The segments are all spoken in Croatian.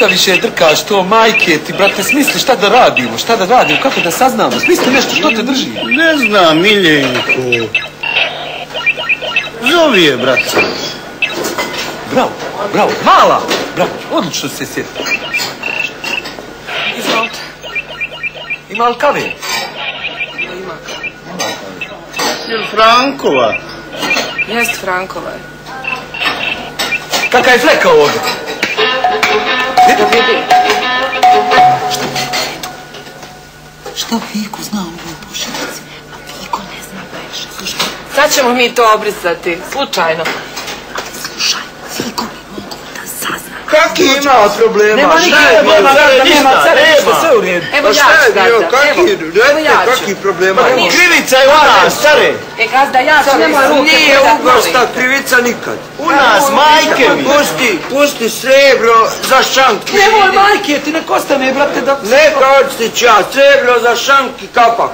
Šta više drkaš to, majke ti, brate, smisli šta da radimo, kako da saznamo, smisli nešto, što te drži? Ne znam, Miljenko. Zovi je, brate. Bravo, mala, bravo, odlično se sjeti. Izvolite. Ima li kave? Ima kave. Je li Frankova? Jest Frankova. Kakav je fleka ovdje? Da vidi. Šta Fiko zna o ovoj pošiljci? A Fiko ne zna beše. Slušaj. Sad ćemo mi to obrisati, slučajno. Slušaj, Fiko bi mogu da sazna. Kaki ima problema? Nema sve u redu. Evo ja ću, gazda. Kaki problema? Ma, Krivica je u nas, stare. Gazda, ja ću, nemoj ruke. Nije ugosta krivica nikad. U nas, majke mi. Pusti srebro za šanki. Nemoj majke, ti nek ostane, brate, da... Neka odstić ja, srebro za šanki kapak.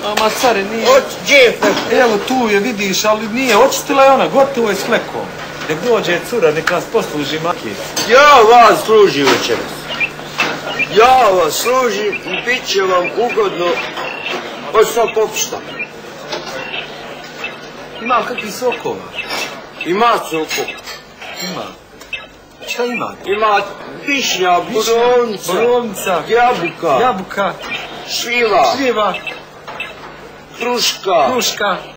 Ama, care, nije... Džepe. Evo tu je, vidiš, ali nije, očistila je ona, gotovo je s flekom. Nek dođe cura, nek nas posluži majke. Ja vas služim večeras. Ja vas služim i bit će vam ugodno od svog popušta. Ima li kakvih sokova? Ima sokova. Ima. Šta ima? Ima višnja, borovnica, jabuka, jabuka, šljiva, šljiva, kruška.